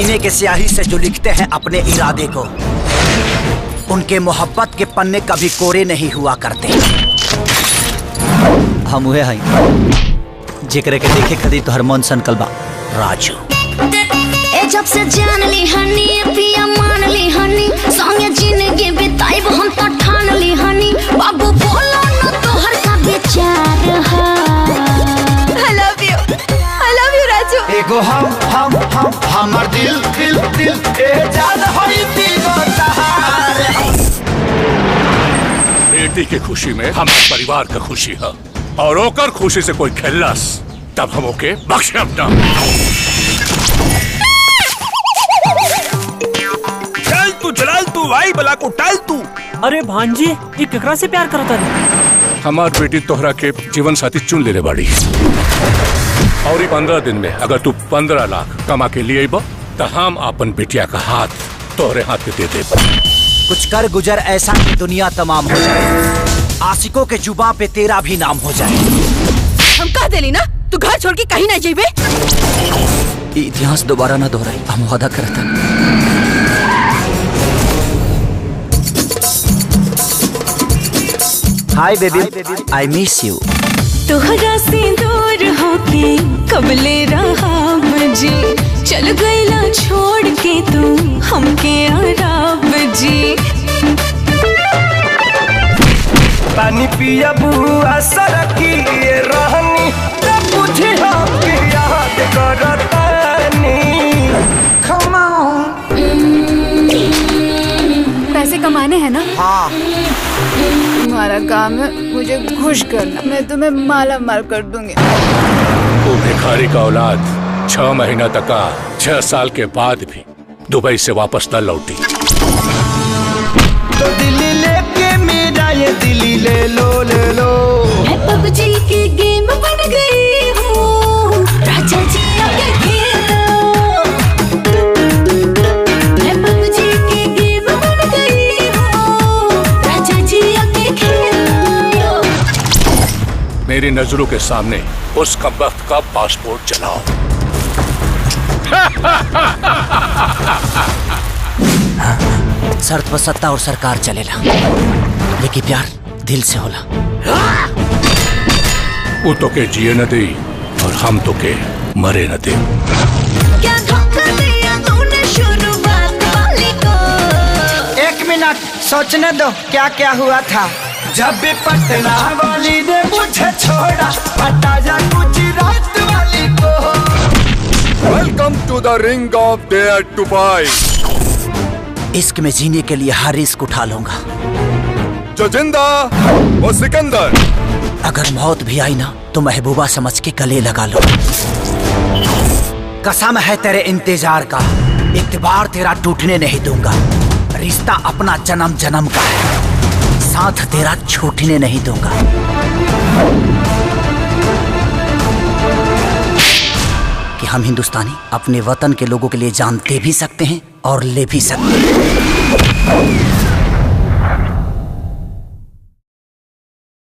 सीने के स्याही से जो लिखते हैं अपने इरादे को, उनके मोहब्बत के पन्ने कभी कोरे नहीं हुआ करते। हम हुए हैं जिक्र के देखे खदी तो हर मन संकल बा राजू। ए जब से जान ली हनी पिया मान ली हनी, संगे जिंदगी बिताइब हम तो ठान ली हनी। बाबू बोलो न तोहर का विचार है। I love you Raju. एगो हम हमर दिल ए जान होई तीनों तहार। बेटी की खुशी में हमारे परिवार का खुशी है, और ओकर खुशी से कोई खेलस तब हम ओके बख्शब ना। चल तू भाई बला को टाल तू। अरे भांजी ये केकरा से प्यार करता है? हमार बेटी तोहरा के जीवन साथी चुन ले बाड़ी, और 15 दिन में अगर तू 15 लाख कमा के लिए तो हम अपन बेटिया का हाथ तोहरे हाथ पे दे दे। कुछ कर गुजर ऐसा कि दुनिया तमाम हो जाए, आशिकों के जुबां पे तेरा भी नाम हो जाए। हम कह देली ना तू घर छोड़ के कहीं नहीं जाइबे। इतिहास दोबारा ना दोहराई, हम वादा करता। Hi baby, I miss you. तोहरा से दूर होके कबले रहा जी, चल गईला छोड़ के तू हमके आराम जी। पानी पिया बुआ सरकी रहनी तब बुझी हम के याद करतानी। पैसे कमाने हैं ना? हाँ। तुम्हारा काम है मुझे खुश करना, मैं तुम्हें माला माल कर दूंगी। वो भिखारी का औलाद 6 महीना तक 6 साल के बाद भी दुबई से वापस न लौटी। तो दिल्ली लेके मेरा ये दिल्ली ले लो। मैं पबजी की गेम बन गई हूँ, राजा जी आके खेलो। मैं पबजी की गेम बन गई हूँ, राजा जी आके खेलो। मेरी नजरों के सामने उस कमबख्त का पासपोर्ट जलाओ। शर्त पर सत्ता और सरकार चलेला, लेकिन प्यार दिल से होला। वो तो के जिए न दे और हम तो के मरे न दे। क्या धोखा दिया तूने शुरुआत वाली को। 1 मिनट सोचने दो क्या क्या हुआ था। जब भी पटना वाली ने मुझे छोड़ा, हटा जा गुजरात वाली को। Welcome to the ring of dare to fight. इश्क में जीने के लिए हर रिस्क उठा लूंगा। जो जिंदा वो सिकंदर। अगर मौत भी आई ना तो महबूबा समझ के गले लगा लो। कसम है तेरे इंतजार का, इत्तेबार तेरा टूटने नहीं दूंगा। रिश्ता अपना जन्म जन्म का है, साथ तेरा छूटने नहीं दूंगा। कि हम हिंदुस्तानी अपने वतन के लोगों के लिए जान दे भी सकते हैं और ले भी सकते हैं।